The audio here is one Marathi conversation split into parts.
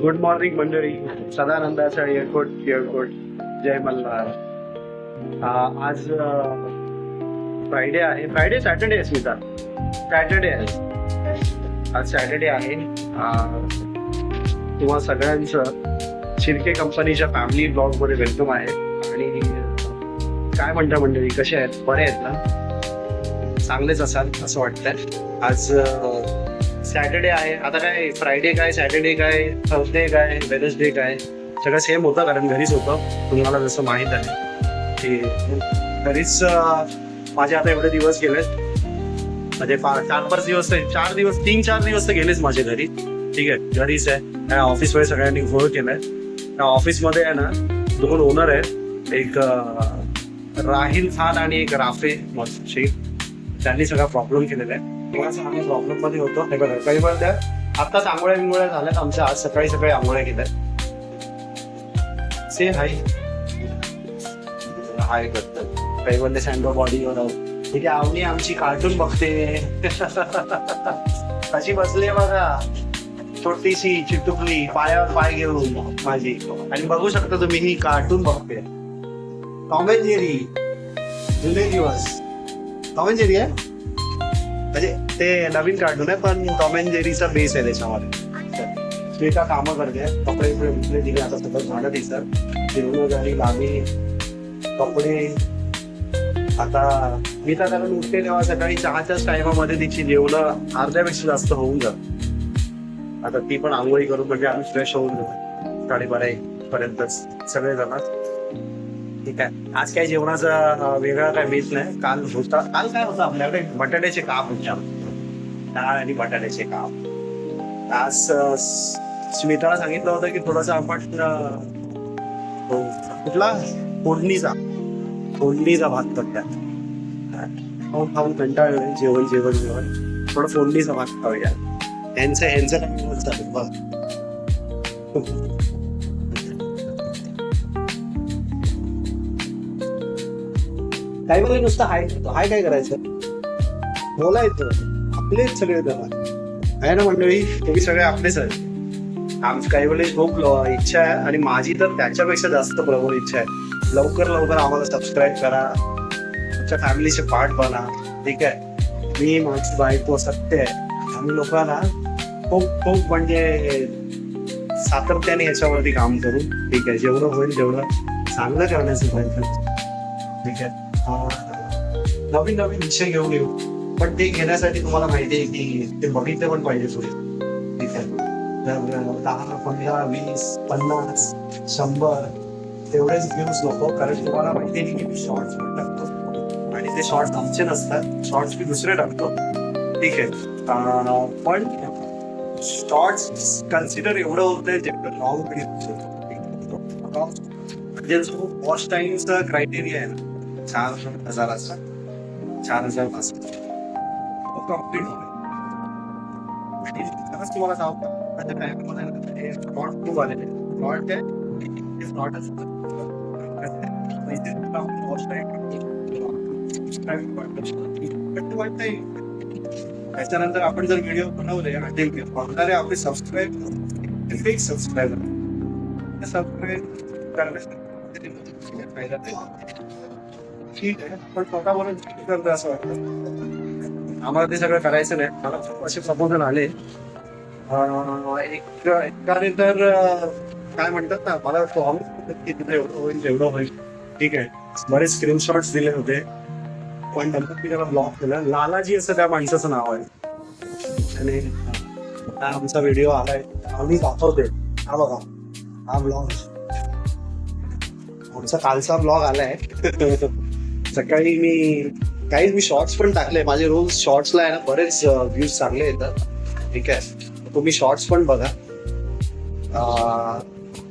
गुड मॉर्निंग मंडळी. सदानंदाचा एअरपोर्ट जय मल्हार. आज फ्रायडे आहे. सॅटर्डे आहे स्मिता. सॅटर्डे आहे आज. सॅटर्डे आहे. तुम्हा सगळ्यांचं शिर्के कंपनीच्या फॅमिली ब्लॉग मध्ये वेलकम आहे. आणि काय म्हणता मंडळी, कसे आहेत? बरे आहेत ना? चांगलेच असाल असं वाटतंय. आज सॅटर्डे आहे. आता काय फ्रायडे काय, सॅटर्डे काय, थर्सडे काय, वेडनेसडे काय, सगळं सेम होतं कारण घरीच होतं. तुम्हाला जसं माहीत आहे की घरीच माझे आता एवढे दिवस गेलेत. म्हणजे 4-5 दिवस, 3-4 दिवस तर गेलेच माझे घरी. ठीक आहे, घरीच आहे. ऑफिसमध्ये सगळ्यांनी घोळ केलाय. त्या ऑफिसमध्ये आहे ना 2 ओनर आहेत, एक राहिल खान आणि एक राफे शेख. त्यांनी सगळा प्रॉब्लेम केलेला आहे. तेव्हाच आम्ही प्रॉब्लेम मध्ये होतो. हे बघा, काही वेळ द्या. आत्ताच आंघोळ्या झाल्यात आमच्या. आज सकाळी आंघोळ्या केल्यात. से हाय हाय करतात काही वंदे सँडो बॉडीवर. ठीक आहे, आवनी आमची कार्टून बघते. कशी बसली बघा, छोटीशी चिटुकली, पायावर पाय घेऊन माझी. आणि बघू शकता तुम्ही, ही कार्टून बघते. टॉम अँड जेरी जुने दिवस. टॉम अँड जेरी आहे म्हणजे ते नवीन कार्टून आहे, पण टॉम अँड जेरीचा बेस आहे त्याच्यामध्ये. स्मिता कामं करते, कपडे धुतले तिकडे. आता सगळं झाडं दिसत, जेवण झाली, लांबी कपडे. आता मी तर कारण उठते तेव्हा सकाळी चहाच्याच टायमामध्ये तिची जेवणं अर्ध्यापेक्षा जास्त होऊन जात. आता ती पण आंघोळी करून म्हणजे आम्ही फ्रेश होऊन जातो 12:30 पर्यंतच सगळे जण. ठीक आहे, आज काही जेवणाचा वेगळा काय बेत नाही. काल काय होतं आपल्याकडे? बटाट्याचे काप होते, डाळ आणि बटाट्याचे काप. आज स्मिताला सांगितलं होतं की थोडंसं आपण कुठला फोडणीचा भात करतात. खाऊन कंटाळलोय. जेवण थोडं फोडणीचा भात खाऊया. ह्यांचं काय चालेल बघ. काही वेळेला नुसतं हाय काय करायचं, बोलायचं. आपलेच सगळे जण आहे ना मंडळी, तुम्ही सगळे आपलेच आहे. आमची काही वेळेस खूप इच्छा आहे, आणि माझी तर त्याच्यापेक्षा जास्त प्रबळ इच्छा आहे. लवकर आम्हाला सबस्क्राईब करा, तुमच्या फॅमिलीचे पार्ट बना. ठीक आहे, मी माझी बायको सत्य आहे. आम्ही लोकांना खूप म्हणजे सातत्याने याच्यावरती काम करू. ठीक आहे, जेवढं होईल तेवढं चांगलं करण्याचा प्रयत्न. ठीक आहे, नवीन विषय घेऊन येऊ, पण ते घेण्यासाठी तुम्हाला माहिती आहे की ते बघितले पण पाहिजे थोडे. ठीक आहे, तर 10, 15, 20, 50, 100 तेवढेच व्ह्यूज नको. कारण तुम्हाला माहिती आहे की मी शॉर्ट्स पण टाकतो, आणि ते शॉर्ट्स आमचे नसतात. शॉर्ट्स मी दुसरे टाकतो. ठीक आहे, पण शॉर्ट्स कन्सिडर एवढं होतं जेवढं लॉंग व्हिडिओ. म्हणजे जो वॉच टाइमचा क्रायटेरिया आहे ना 4,000 4,000 कम्प्लीट होईल. खरंच तुम्हाला सांगतो, माझ्या टाइममध्ये शॉर्ट खूप आलेले. शॉर्ट आहे त्याच्यानंतर आपण जर व्हिडिओ बनवले आणि आपले सबस्क्राईब करण्यासाठी ठीक आहे, पण स्वतःवरून करतं असं वाटतं. आम्हाला ते सगळं करायचं नाही. मला खूप असे प्रपोजल आले. एकाने तर काय म्हणतात ना, मला की तिथं एवढं होईल. ठीक आहे, बरेच स्क्रीनशॉट्स दिले होते, पण नंतर मी त्याला ब्लॉक केलं. लालाजी असं त्या माणसाचं नाव आहे. आणि आमचा व्हिडिओ आलाय, आम्ही दाखवते. हा बघा, हा ब्लॉग आमचा कालचा ब्लॉग आलाय. सकाळी मी शॉर्ट्स पण टाकले. माझे रोज शॉर्ट्सला आहे ना बरेच व्ह्यूज चांगले येतात. ठीक आहे, तुम्ही शॉर्ट्स पण बघा,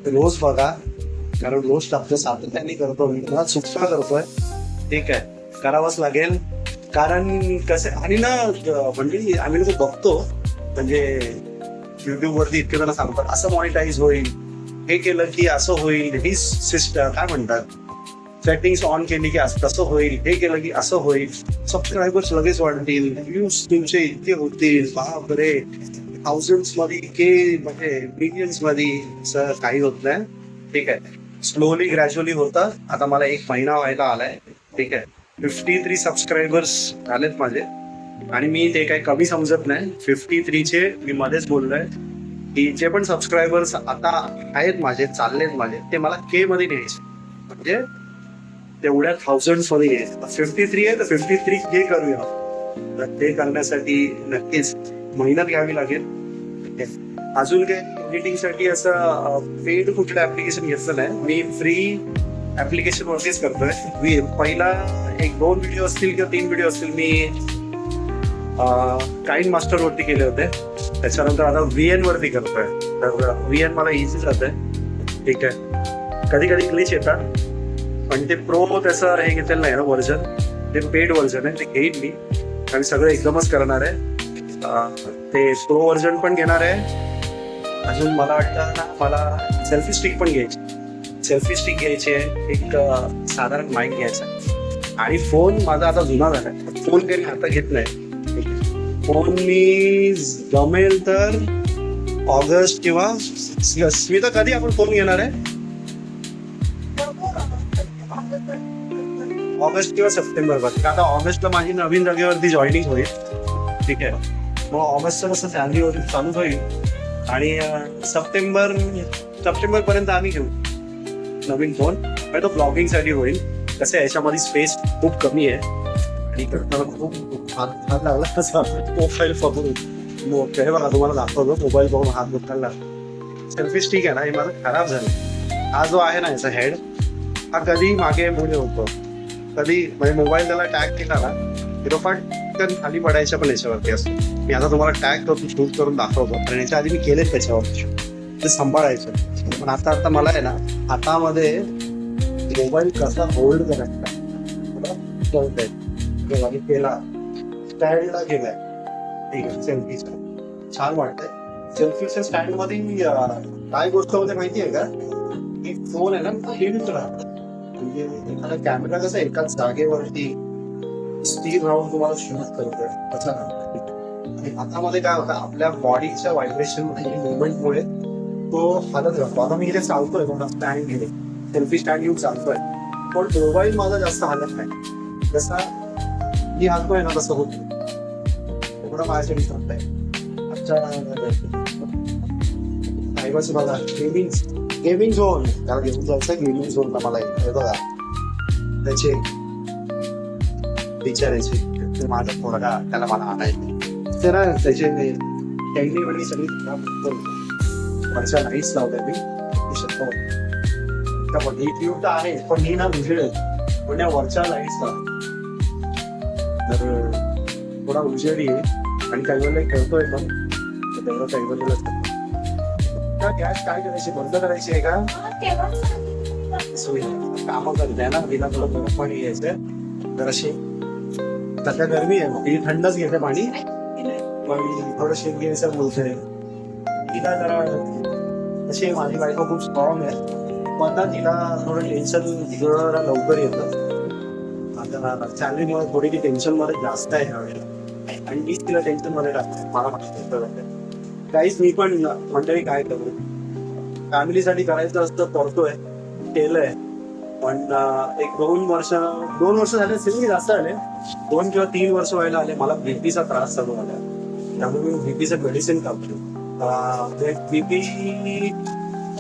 रोज बघा, कारण रोज टाकतो, सातत्याने करतो. मी तुम्हाला चुकता करतोय. ठीक आहे, करावंच लागेल. कारण कसं, आणि ना म्हणजे आम्ही लोक बघतो, म्हणजे युट्यूब वरती इतके जण सांगतात असं मॉनिटाईज होईल, हे केलं की असं होईल, ही सिस्टम काय म्हणतात, सेटिंग्स ऑन केली की असं तसं होईल, हे केलं की असं होईल, सबस्क्रायबर्स लगेच वाढतील, व्ह्यूज तुमचे इतके होतील. बापरे, थाउजंड्स मध्ये के म्हणजे मिलियन्स मध्ये असं काही होत नाही. ठीक आहे, स्लोली ग्रॅज्युअली होतं. आता मला 1 महिना व्हायला आलाय. ठीक आहे, 53 सबस्क्रायबर्स झालेत माझे. आणि मी ते काही कमी समजत नाही. 53चे मी मध्येच बोललोय की जे पण सबस्क्रायबर्स आता आहेत माझे, चाललेत माझे, ते मला के मध्ये न्यायचे. म्हणजे तेवढ्या थाउजंड्स मध्ये न्यायचे. 53 आहे तर 53 के करूया. तर ते करण्यासाठी नक्कीच मेहनत घ्यावी लागेल. अजून काही एडिटिंगसाठी असं पेड कुठलं ऍप्लिकेशन घेतलं नाही. मी फ्री ऍप्लिकेशन वरतीच करतोय. पहिला 1-2 व्हिडिओ असतील किंवा 3 व्हिडिओ असतील मी काइन मास्टर वरती केले होते. त्याच्यानंतर आता VN वरती करतोय. तर VN मला इझी जात आहे. ठीक आहे, कधी कधी ग्लिच येतात, पण ते प्रो त्याचं हे घेतलेलं नाही ना व्हर्जन. ते पेड व्हर्जन आहे, ते घेईन मी आणि सगळं एकदमच करणार आहे. ते प्रो व्हर्जन पण घेणार आहे. अजून मला वाटतं ना, मला सेल्फी स्टिक पण घ्यायची. सेल्फी स्टिक घ्यायची आहे, एक साधारण माईक घ्यायचा आणि फोन माझा आता जुना झाला आहे. फोन काही आता घेत नाही. फोन मी जमेल तर ऑगस्ट किंवा स्मिता कधी आपण फोन घेणार आहे? ऑगस्ट किंवा सप्टेंबर मध्ये. आता ऑगस्टला माझी नवीन जागेवरती जॉईनिंग होईल. ठीक आहे, मग ऑगस्टचं कसं सॅलरी वगैरे चालू होईल आणि सप्टेंबर पर्यंत आम्ही घेऊ नवीन फोन. तो ब्लॉगिंगसाठी होईल. कसं याच्यामध्ये स्पेस खूप कमी आहे आणि मला खूप हात लागला तसा प्रोफाईल बघून. हे बघा तुम्हाला दाखवतो, मोबाईल बघून हात दुखायला लागला. सेल्फी स्टिक आहे ना, हे माझं खराब झालं. हा जो आहे ना याचा हेड, हा कधी मागे मुळे होतो. कधी म्हणजे मोबाईल त्याला टॅग केला ना, हिरोफाट खाली पडायच्या पण याच्यावरती असतो. मी आता तुम्हाला टॅग करून शूट करून दाखवतो. आणि याच्या आधी मी केलेच त्याच्यावरती ते सांभाळायचं. पण आता मला आहे ना, हातामध्ये मोबाईल कसा होल्ड करायचा केला, स्टँडला गेलाय. ठीक आहे, सेल्फीचा छान वाटतंय. सेल्फीच्या स्टँड मध्ये काय गोष्ट होते माहिती आहे का, की फोन आहे ना हिंट राहतो. म्हणजे एखादा कॅमेरा कसा एकाच जागेवरती स्थिर राहून तुम्हाला शूट करतोय तसा. आणि हातामध्ये काय होतं, आपल्या बॉडीच्या व्हायब्रेशन मुवमेंटमुळे तो हालत राहतो. आता मी इथे चालतोय कोणता स्टँड घेणे, सेल्फी स्टँड घेऊन चालतोय, पण मोबाईल माझा जास्त हालत नाही. जसा मी हालतोय ना तसं होत एवढं माझ्यासाठी चालतंय. आजच्या बघा गेमिंग झोन, त्याला घेऊन जायचं गेमिंग झोन मला हे बघा. त्याचे विचारायचे माझा थोडा त्याला मला आणायचं तर त्याचे टेक्निकली सगळी वरच्या लाईट्स लावल्या मी शकतो. तर आहे पण ही ना उजेड आहे, पण त्या वरच्या लाईट्स लाव तर थोडा उजेड येईल. आणि काही वेळेला खेळतोय पण तेवढं काही वेळेला गॅस काय करायची, बंद करायची आहे का? कामं करते ना, तिला थोडं गरम पाणी घ्यायचं तर अशी. सध्या गरमी आहे, ती थंडच घेते पाणी, पण थोडं शेत घ्यायचं बोलते. तिला जरा तशी माझी बायको खूप स्ट्रॉंग आहे, पण ना तिला थोडं टेन्शन जरा लवकर येतं. आता सॅलरीमुळे थोडी ती टेन्शन मध्ये जास्त आहे ह्यावेळेला, आणि मीच तिला टेन्शन मध्ये टाकते. मला माहिती काहीच. मी पण मंडळी काय करू, फॅमिलीसाठी करायचं असतं करतोय, केलंय. पण 2 वर्ष झाले असेल की जास्त झाले, 2 किंवा 3 वर्ष व्हायला आले. मला बीपीचा त्रास चालू झाला, त्यामुळे मी बीपीचं मेडिसिन खातो. बीपीची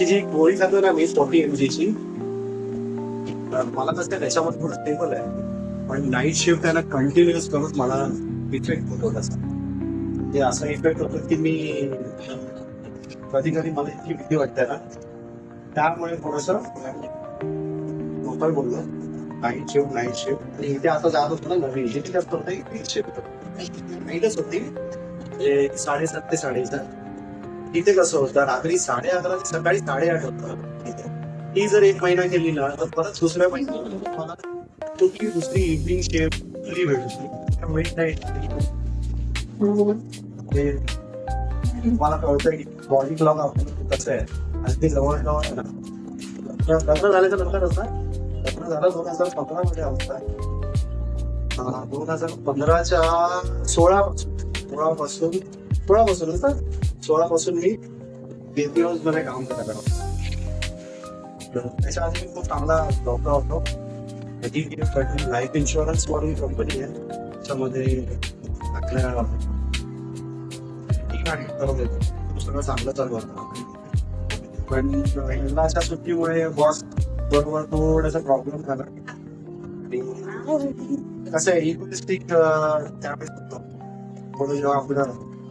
जी गोळी खातो ना मी 40 mg, मला कसं त्याच्यामध्ये थोडं स्टेबल आहे. पण नाईट शिफ्ट आहे ना कंटिन्युअस करून मला इफेक्ट होतो त्याचा. म्हणजे असा इफेक्ट होतो की मी कधी कधी मला इतकी भीती वाटते ना, त्यामुळे थोडंसं बोललो नाईट शिफ्ट. आणि इथे आता जात होतो ना नवीन, इथे जास्त होतं नाईट शिफ्ट, नाईटच होती 7:30 ते 7:30. तिथे कसं होतं, रात्री 11:30 ते सकाळी 8:30 होतं तिथे. ती जर 1 महिना केली ना, तर परत दुसऱ्या महिन्यात मला कुठली दुसरी इव्हनिंग शिफ्ट भेटली. त्यामुळे मला कळतं की बॉडी क्लॉक आपण कसं आहे. आणि ते जवळजवळ आहे ना, लग्न झाल्याच्या नंतर असं लग्न झालं 2015 मध्ये अवस्था आहे. 2015च्या 16 पासून 16 ना 16 मी BPOs मध्ये काम करायला लागलो. तर त्याच्या आधी मी खूप चांगला जॉबला होतो. लाईफ इन्शुरन्स म्हणून कंपनी आहे, त्याच्यामध्ये आपल्या सगळं चांगलं चालू होतं. पण यंदाच्या सुट्टीमुळे बॉस बरोबर थोडासा प्रॉब्लेम झाला. कसं आहे इक्विस्टिक त्यावेळेस होतं. म्हणून जेव्हा आपलं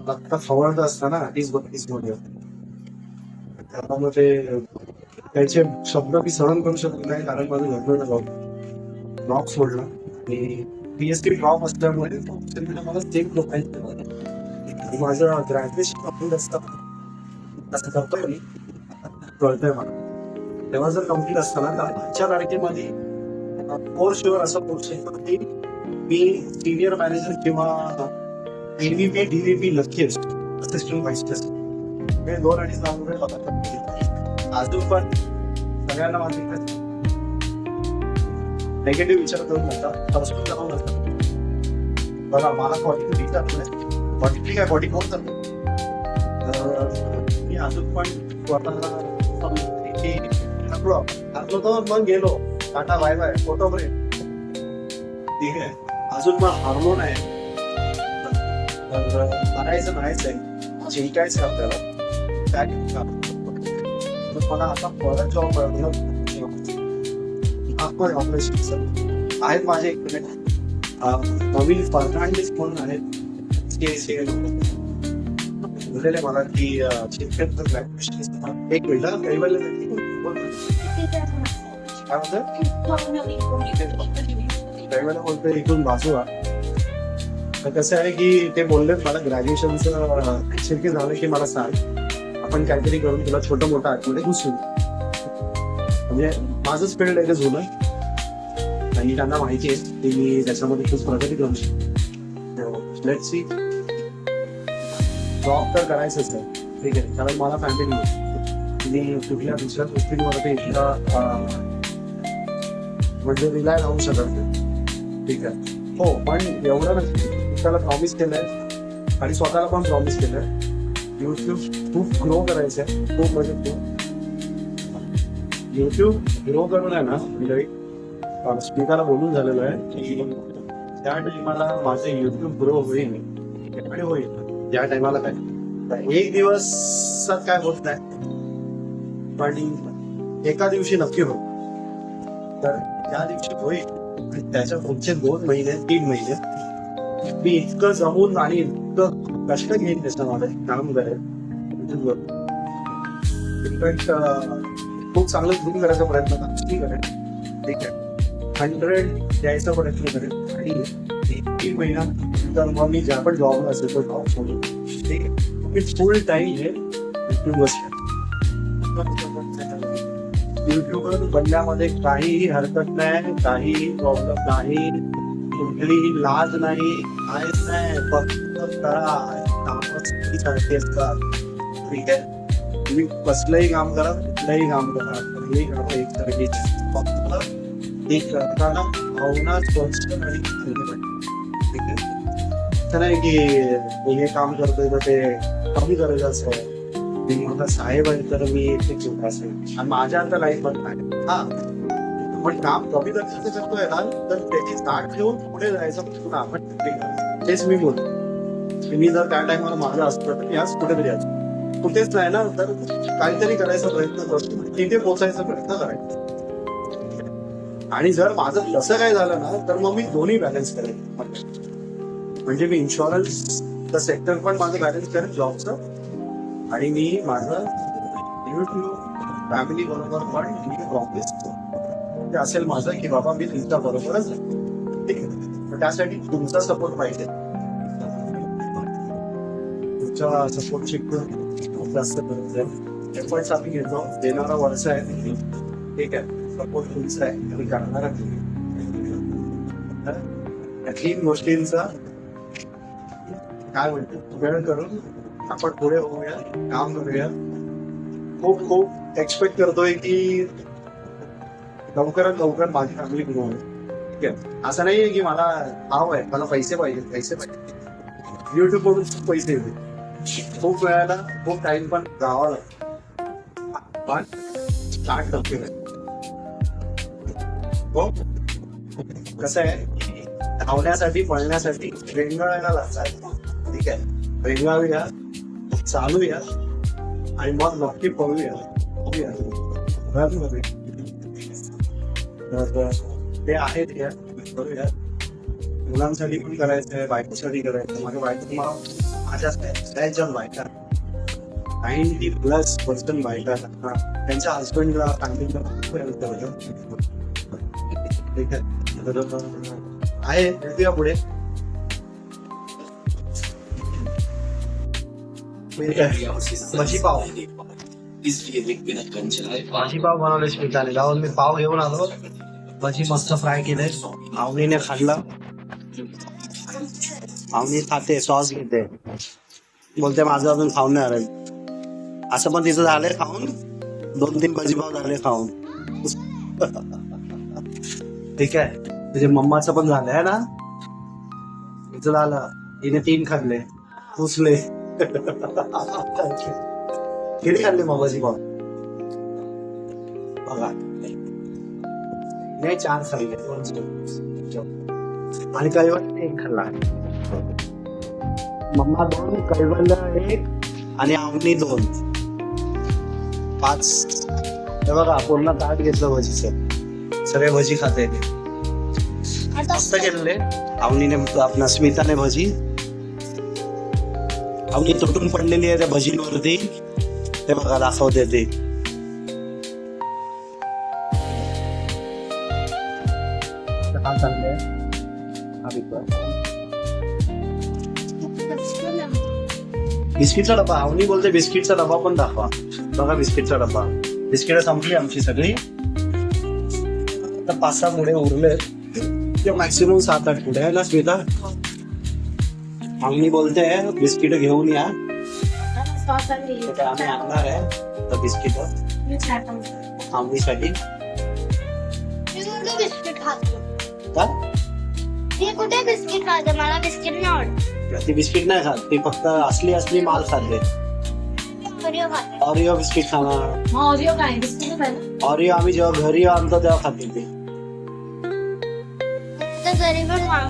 रक्त खवळत असतं ना 30-32 मध्ये, त्यामध्ये त्याचे शब्द मी सहन करू शकत नाही, कारण माझं घरनं ड्रॉप सोडला आणि PST ड्रॉप असल्यामुळे मला सेम लोकांचे माझं ग्रॅज्युएशन कंप्लीट असतं असं करतोय मी, कळतंय मला. तेव्हा जर कंप्लीट असतं ना तर 5 तारखेमध्ये फोर शुअर असं पोस्ट की मी सिनियर मॅनेजर किंवा AVP DVP नक्की असतो, असिस्टंट व्हाईस प्रेसिडेंट. मी 2-2.5 लाख रुपये पगार. अजून पण सगळ्यांना माझी नेगेटिव्ह विचार करून नव्हता, हॉस्पिटल जाऊन असतात बघा. मला 40 विचारलं 40 काय 40 कोण चालतो. तर मी अजून पण स्वतःला टाकलो तर मग गेलो, टाटा बाय बाय फोटो फ्रेम, ठीक आहे. अजून पण हारलो नाही, तर करायचं नाहीच आहे, जिंकायचं आपल्याला. काय मला आता परत जॉब ऑपरेशन आहेत माझे एक नवीन फर्नांडिस म्हणून आहेत बोललेले मला की एक मिनिट काय म्हणतात बोलतोय इथून बाजूला. तर कसं आहे की ते बोलले मला ग्रॅज्युएशनचं शिरकी झालं की मला सांग, आपण काहीतरी करून तुला छोटं मोठं आतमध्ये घुसू. म्हणजे माझंच फील्ड आहे ते जुनं आणि त्यांना माहिती आहे की मी त्याच्यामध्ये खूप प्रगती करू शकतो. Let's see. जॉब तर करायचंच आहे, ठीक आहे, कारण मला फॅमिली मी कुठल्या दुसऱ्या गोष्टींवरती इतका म्हणजे रिलाय राहू शकत नाही, ठीक आहे. हो, पण एवढं नाही, त्याला प्रॉमिस केलंय आणि स्वतःला पण प्रॉमिस केलंय. युट्यूब खूप ग्रो करायचं आहे, खूप म्हणजे खूप. युट्यूब ग्रो करून आहे ना, मी स्पीकरला बोलून झालेलं आहे की त्या टाइमाला माझे युट्यूब ग्रो होईल आणि होईल. ज्या टायमाला काय एक दिवसात काय होत नाही, पण एका दिवशी नक्की होईल. तर त्या दिवशी होईल आणि त्याच्या पुढचे 2 महिने 3 महिने मी इतकं जमून आणि इतकं कष्ट घेईन त्याच्यामध्ये काम करेल. खूप चांगलं ग्रुप करायचा प्रयत्न करेल, ठीक आहे. 100 द्यायचा प्रयत्न करेल आणि 3 महिना तर मग मी ज्या पण जॉबला असेल तो जॉब सोडून, ठीक आहे. मी फुल टाइम हे युट्यूबवर बनण्यामध्ये काहीही हरकत नाही, काहीही प्रॉब्लेम नाही, कुठलीही लाज नाही, काहीच नाही. फक्त करा, कामच असतात, ठीक आहे. तुम्ही कसलंही काम करा, कुठलंही काम करा, कुठलंही काम एकसारखीच. फक्त एक करताना भावना स्पष्ट आणि ठीक आहे. असं नाही की मी हे काम करतोय तर ते कमी करायचं असं. मी माझा साहेब आहे तर मी ते चुका असेल आणि माझ्या आता लाईफ मध्ये नाही. हा, पण काम कमी दर्जाचं करतोय ना, तर त्याची ताट घेऊन पुढे जायचं आपण. तेच मी बोलतो, मी जर त्या टाइमला माझं असतं तर मी आज कुठेतरी असतो. कुठेच नाही ना, तर काहीतरी करायचा प्रयत्न करतो, तिथे पोचायचा प्रयत्न करायचा. आणि जर माझं तसं काय झालं ना, तर मग मी दोन्ही बॅलन्स करेन. म्हणजे मी इन्शुरन्सचं सेक्टर पण माझं बॅलन्स करेन जॉबचं, आणि मी माझं युट्यूब फॅमिली बरोबर पण मी प्रॉमिस ते असेल माझं की बाबा मी तुमच्या बरोबरच आहे, ठीक आहे. त्यासाठी तुमचा सपोर्ट पाहिजे. तुमच्या सपोर्टची खूप जास्त गरज आहे. एफर्ट्स आम्ही घेतो, देणारा वर्ष आहे, ठीक आहे. सपोर्ट तुमचा आहे आणि करणारा या 3 गोष्टींचा काय म्हणतो वेळ करून आपण पुढे होऊया, काम करूया. खूप खूप एक्सपेक्ट करतोय की लवकरात लवकर माझी फॅमिली ग्रो होईल, ठीक आहे. असं नाहीये की मला भाव आहे, मला पैसे पाहिजे. युट्यूब कडून पैसे येते, खूप वेळाला खूप टाइम पण जावा लागतो पण स्टार्ट करते हो. कसं आहे, धावण्यासाठी पळण्यासाठी रेंगाळायला लागतात. ठीक आहे, रेंगाळूया, चालूया आणि मग नक्की पळूया. तर ते आहेत या करूया. मुलांसाठी पण करायचंय, बायकोसाठी करायचं. माझ्या बायको माझ्या त्याच्या बायका 90+ बायका त्यांच्या हजबंडला फॅमिलीला खूप हेल्प करतात. ठीक आहे, तर आहे भेटूया पुढे. भजी पाव बनवले स्मिताने. जाऊन मी पाव घेऊन आलो, भजी मस्त फ्राय केले. आवनीने खाल्ला, आवनी खाते, सॉस घेते, बोलते माझं अजून खाऊन नाही आलं. असं पण तिचं झालंय खाऊन, 2-3 भजी पाव झाले खाऊन. ठीक आहे, तुझे मम्माचं पण झालं आहे ना, तिचं झालं, तिने 3 खाल्ले, पुसले. किती खाल्ले मग भजी पाव बघा, नाही 4 खाल्ले आणि कैवल 1 खाल्ला. मम्मा 2, कैवल 1 आणि आवनी 2, 5. हे बघा पूर्ण ताट घेतलं भजीचं, सगळे भजी खाते. मस्त केलेले आवनीने, आपला स्मिताने भजी. आवनी तुटून पडलेली आहे त्या भजींवरती, ते बघा दाखवते ते. बिस्किटचा डबा, आवनी बोलते बिस्किटचा डबा पण दाखवा. बघा बिस्किटचा डबा, बिस्किट संपली आमची सगळी. आता 5-6 पुढे उरले, मॅक्सिमम 7-8 पुढे आहे ना स्मिता. आवनी बोलते बिस्किट घेऊन या, आम्ही आणणार आहे तर बिस्किट आवनीसाठी. कुठे बिस्किट खाते, मला बिस्किट नाही आवडत. ती बिस्किट नाही खात, ती फक्त असली माल खाते. ऑरिओ बिस्किट खाणार. ऑरिओ काय बिस्किट खायला, ऑरिओ आम्ही जेव्हा घरी आणतो तेव्हा खाते ती. घरी पण